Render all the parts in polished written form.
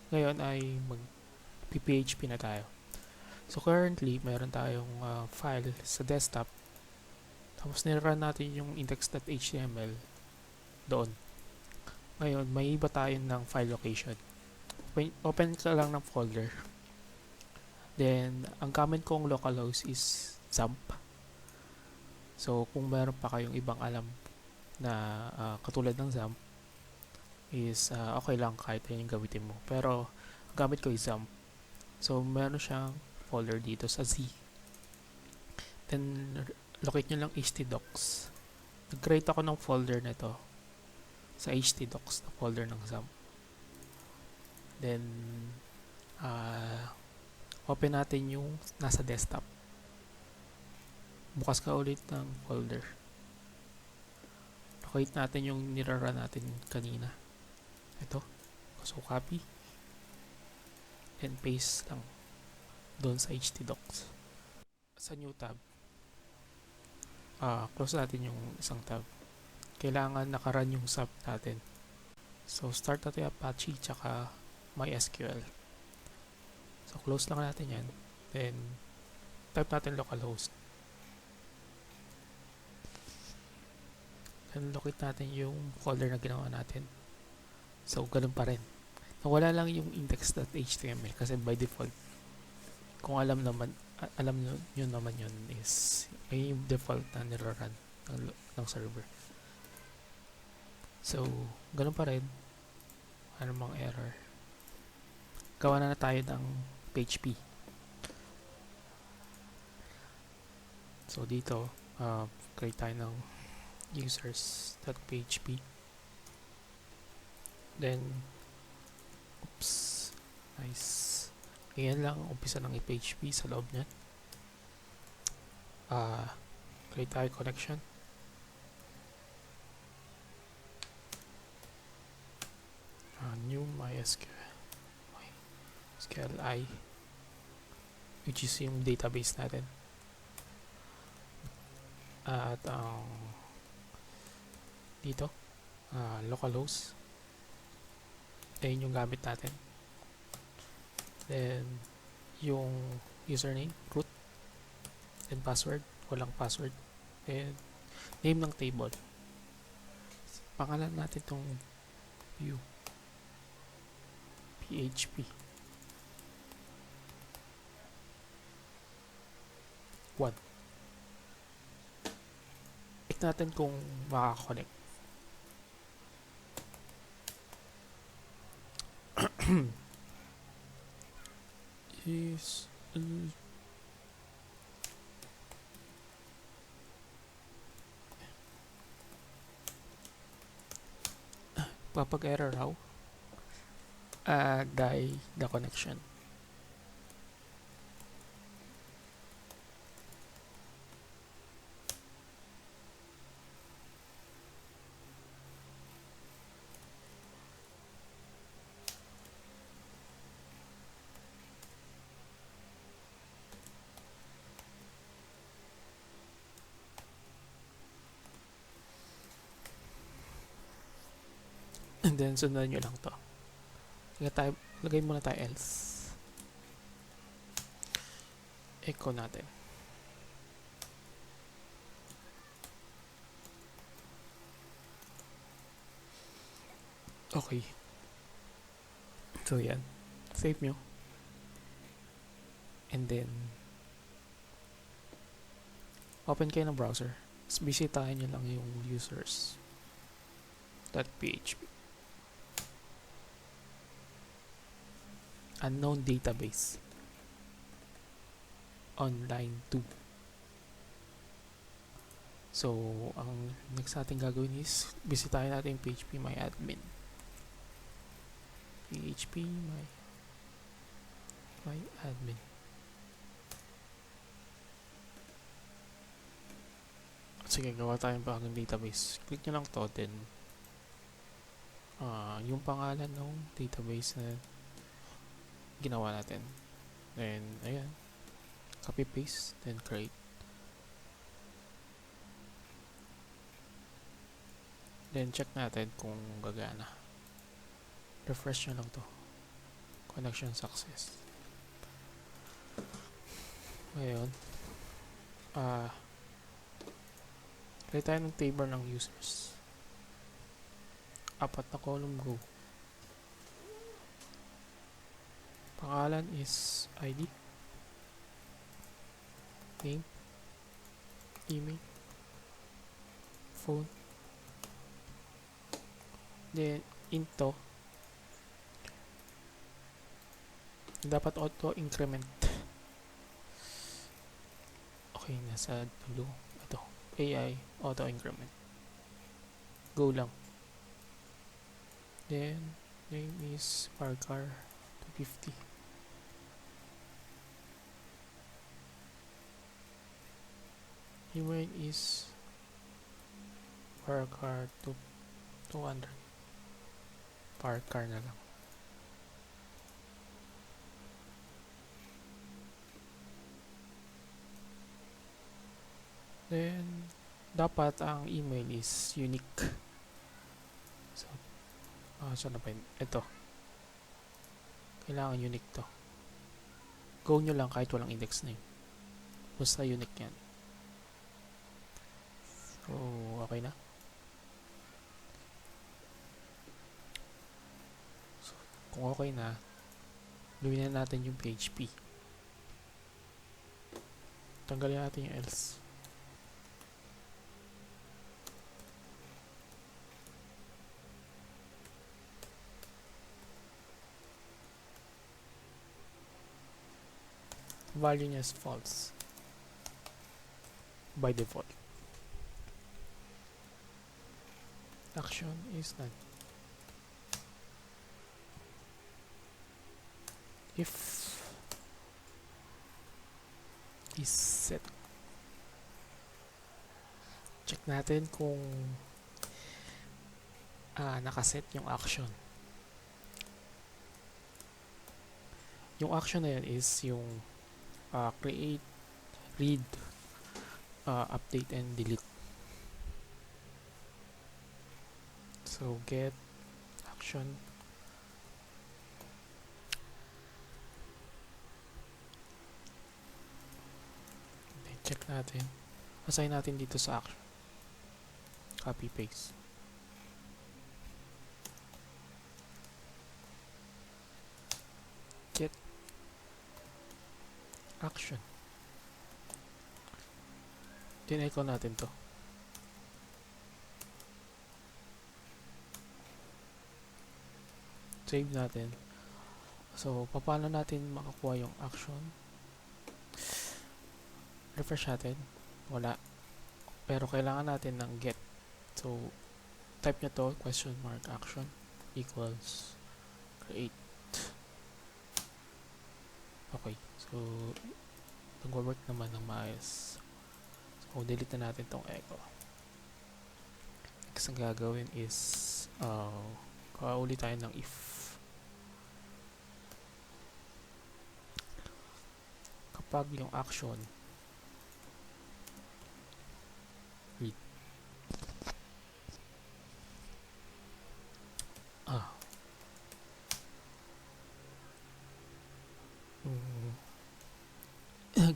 Ngayon ay mag-PHP na tayo. So currently, mayroon tayong file sa desktop. Tapos nirun natin yung index.html doon. Ngayon, may iba tayo ng file location. Open ka lang ng folder. Then, ang comment kong localhost is XAMPP. So, kung meron pa kayong ibang alam na katulad ng XAMPP, is okay lang kahit yun yung gamitin mo. Pero, gamit ko is XAMPP. So, meron siyang folder dito sa Z. Then, locate nyo lang htdocs. Nag-create ako ng folder nito sa htdocs na folder ng XAMPP. Then, open natin yung nasa desktop. Bukas ka ulit ng folder. Locate natin yung nirara natin kanina. Ito. So, copy. And paste lang doon sa htdocs. Sa new tab, close natin yung isang tab. Kailangan nakarun yung sub natin. So, start natin Apache tsaka MySQL. So, close lang natin yan. Then, type natin localhost. Then, locate natin yung folder na ginawa natin. So, ganun pa rin. Nawala lang yung index.html kasi by default, kung alam nyo naman yun is may default na nirarun ng server. So, ganun pa rin. Ano mang error. Gawa na tayo ng PHP. So, dito, create tayo ng users.php. Then, oops, nice. Ganyan lang, umpisa ng i-PHP sa loob niyan. Create tayo connection. New MySQL. SQLi, which is yung database natin. At dito, localhost. Then yung gamit natin. Then yung username, root. Then password, walang password. Then name ng table. Pangalan natin tong view. PHP. 1. Check natin kung makaka-connect. is papag-error raw. Die the connection. And then sundan nyo lang to. Lagay muna tayo else. Echo natin. Okay. So yan. Save nyo. And then open kayo ng browser. Bisitahin nyo lang yung users.php. Unknown database. Online 2. So, ang next natin gagawin is bisitahin natin yung PHP my admin. PHP my admin. Sige, gawa tayong bagong database. Click nyo lang to, then yung pangalan ng database na ginawa natin. Then, ayan. Copy paste, then create. Then, check natin kung gagana. Refresh nyo lang to. connection success. Ngayon, lagay tayo ng table ng users. 4 na column, go. Pangalan is ID, name, email, phone, then into dapat auto increment. Okay, nasa dulo ito, AI auto increment, go lang. Then name is Parker 250. Email is Parker 200. Parker na lang. Then dapat ang email is unique. So saan na ba yun? Ito, kailangan unique to. Go nyo lang kahit walang index name, basta unique yan. So okay na. So, kung okay na, gawin na natin yung PHP. Tanggalin natin yung else. Value niya is false by default. Action is none. If is set, check natin kung nakaset yung action. Yung action na yun is yung create, read, update, and delete. So get action, then check natin, assign natin dito sa action, copy paste, get action, then echo natin to. Save natin. So paano natin makakuha yung action? Refresh natin, wala, pero kailangan natin ng get. So type nyo to, question mark action equals create. Okay, so nag-work naman ng maayos. So delete na natin tong echo. Next ang gagawin is ulit tayo ng if. Kapag yung action read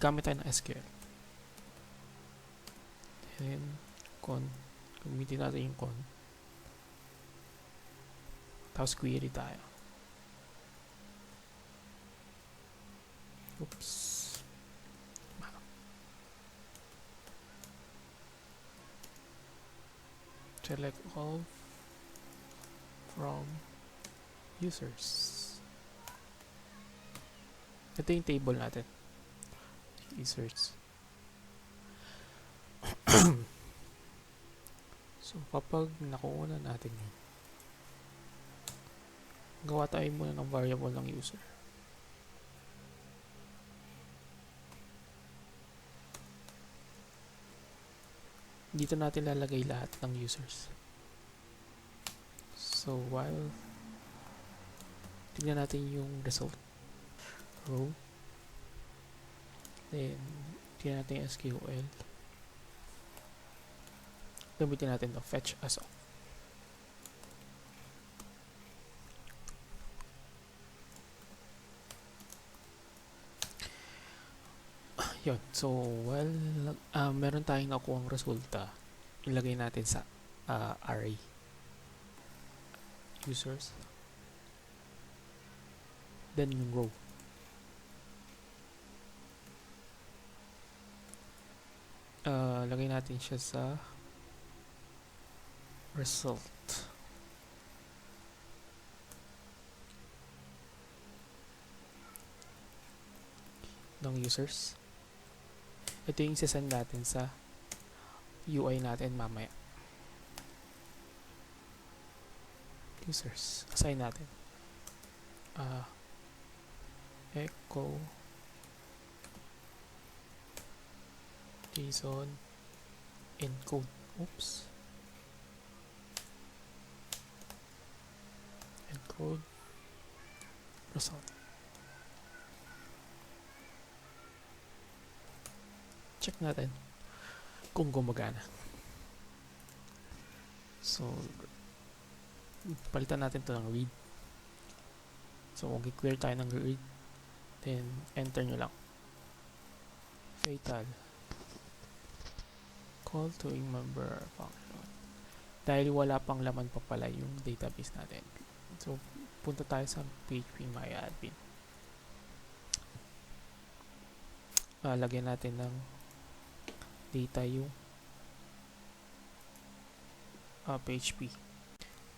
gamit tayo ng SQL, then con, gamitin natin yung con, tapos query tayo. Oops, select all from users. Ito yung table natin, users. So kapag nakuha na natin yun, gawa tayo muna ng variable ng user. Dito natin lalagay lahat ng users. So while tignan natin yung result, row, then tignan natin yung SQL, gamitin natin to fetch as all. Yun. So, well, meron tayong nakuha resulta. Ilagay natin sa array. Users. Then yung row. Lagay natin siya sa result ng users. Ito yung sasend natin sa UI natin mamaya. Users. Assign natin. Echo JSON encode. Oops. Encode result. Check natin kung gumagana. So, palitan natin to ng read. So, mag-clear tayo ng read. Then, enter nyo lang. Fatal. Call to a member function. Dahil wala pang laman pa pala yung database natin. So, punta tayo sa PHP MyAdmin. Lagyan natin ng data yung PHP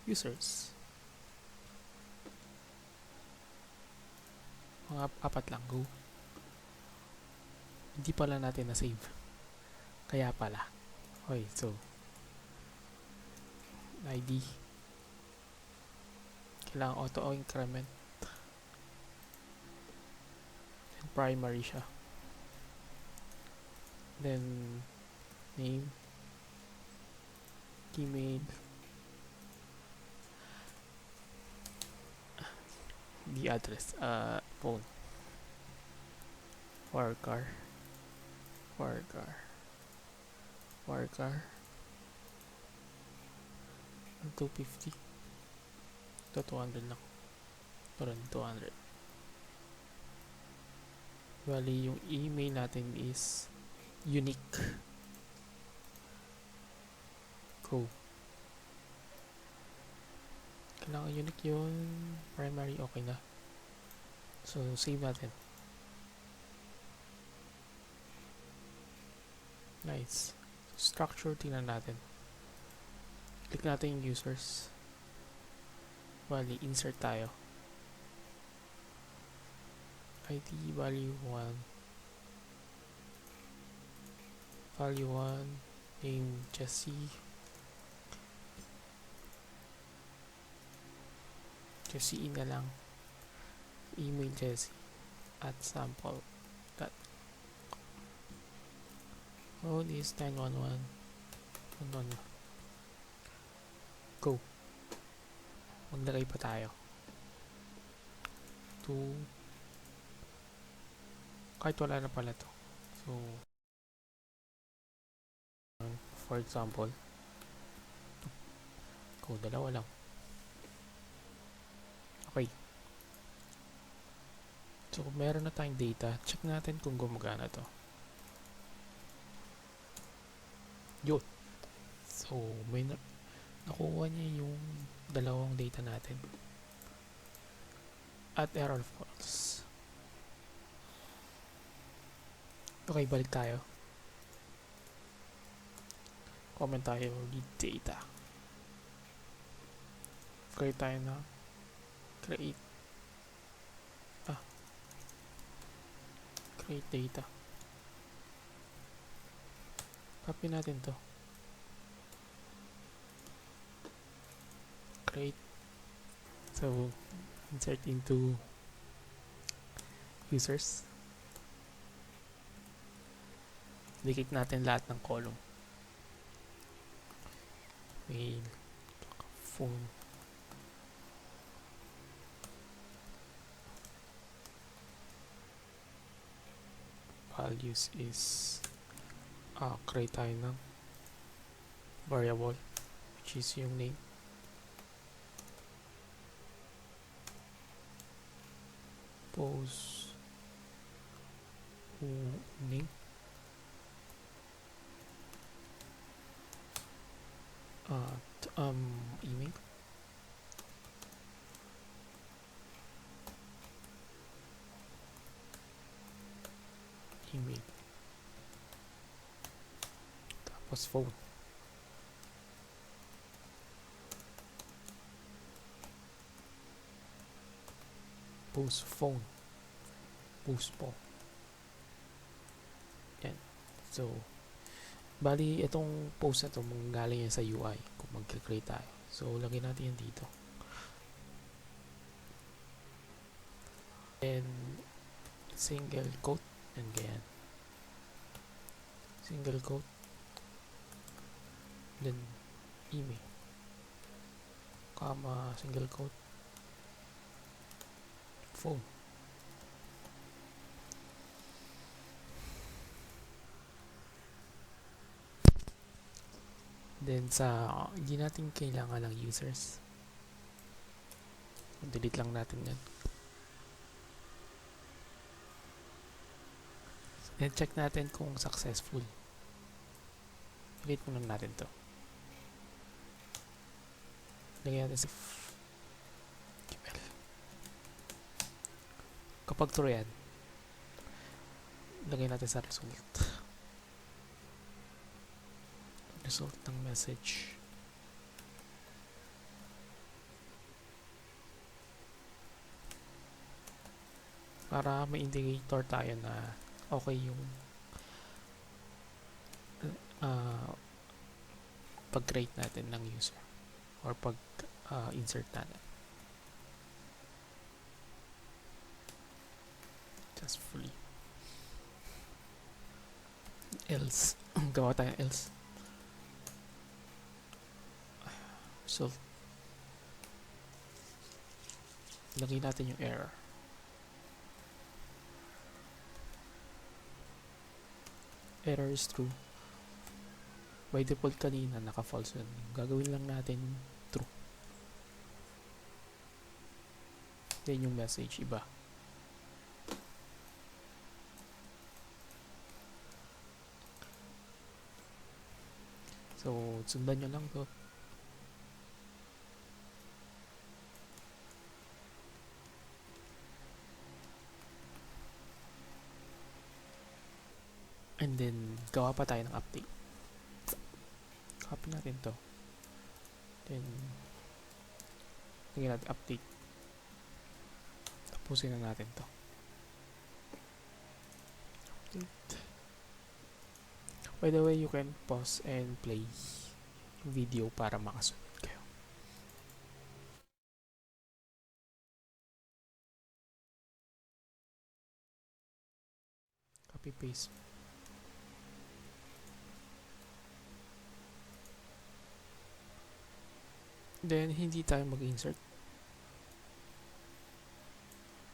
users. Mga 4 lang. Go. Hindi pala natin na-save. Kaya pala. Okay, so ID. Kailangan auto-increment. Then primary siya. Then name, email, the address, phone, varchar 250 to 200 lang. Parang 200. Bali yung email natin is unique. Go. Kailangan unique yun. Primary, okay na. So, save natin. Nice. Structure, tingnan natin. Click natin yung users. Bali, insert tayo. ID, value 1. Value 1. Name, Jesse. Jesse na lang. Email Jesse at sample. Code is 911. Go. Maglagay pa tayo. 2. Kahit wala na pala to. So, for example, go, dalawa lang. Okay. So, kung meron na tayong data, check natin kung gumagana to. Yun. So, may nakuha niya yung dalawang data natin. At error false. Okay, balik tayo. Comment tayo, read data. Create tayo na create data. Copy natin to. Create. So, insert into users. Dikit natin lahat ng column. Mail, phone, values is create tayo ng variable which is yung name. Pose name, email, email, tapos phone. Post phone, post po. Yan. So, bali itong post na to manggaling yan sa UI kung mag-create tayo. So, lagyan natin yan dito. And single quote, and ganyan. Single quote, then email, comma, single quote, phone. Then sa hindi natin kailangan ng users, delete lang natin yan. Then check natin kung successful. Delete muna natin to. Lagyan natin sa QL. Kapag true yan, lagyan natin sa result ng message. Para may indicator tayo na okay yung pag-create natin ng user or pag-insert natin. Just fully. Else. Gawa tayo else. Result. Lagay natin yung error. Error is true. By default kanina naka-false yun. Gagawin lang natin true. Then yung message iba. So sundan nyo lang to. And then gawa pa tayo ng update. Copy natin to. Then lagyan natin update. Tapusin na natin to. Update. By the way, you can pause and play video para makasunod kayo. Copy paste. Then, hindi tayo mag-insert.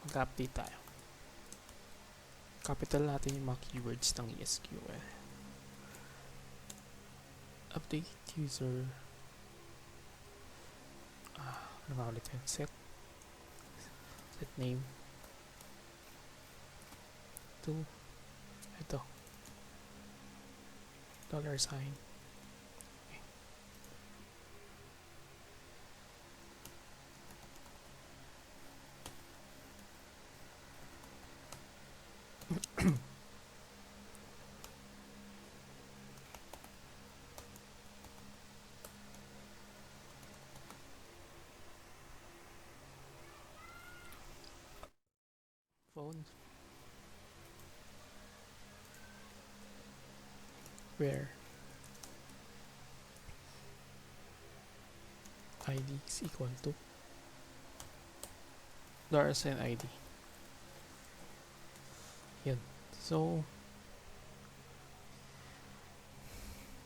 Mag-update tayo. Capital natin yung mga keywords ng SQL. Update user. Ano nga ulit yun? Set name to ito. $sign. Phone. Where ID is equal to $sign ID. Yan. So,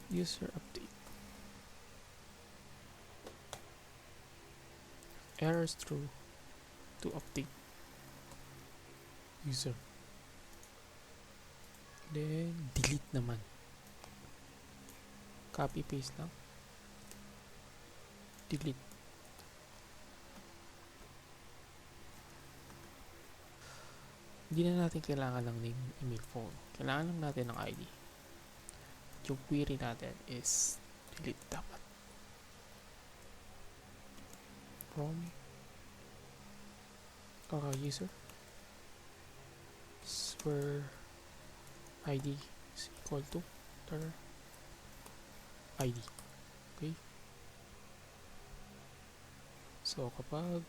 user update. Errors true to update user. Then, delete naman. Copy paste lang. Delete. Hindi na natin kailangan ng name, email, phone. Kailangan lang natin ng ID. Yung query natin is delete dapat from user where ID is equal to ID. Okay? So, kapag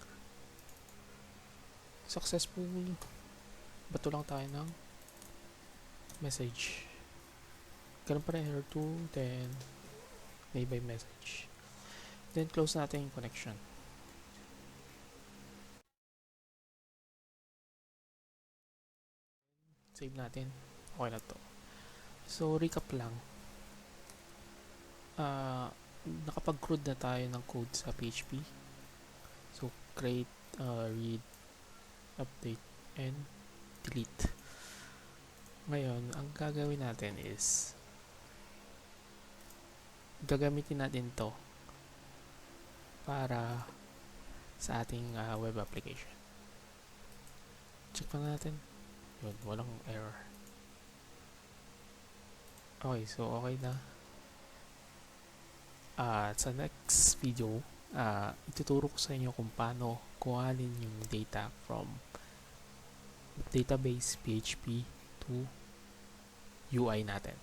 successful, bato lang tayo ng message. Ganun pa rin, error 2, then by message. Then, close natin yung connection. Save natin. Okay na to. So, recap lang. Nakapag-crude na tayo ng code sa PHP. So, create, read, update, and delete. Ngayon, ang gagawin natin is gagamitin natin to para sa ating web application. Check pa natin. Yun, walang error. Okay, so okay na. Sa next video, ituturo ko sa inyo kung paano kuhanin yung data from database PHP to UI natin.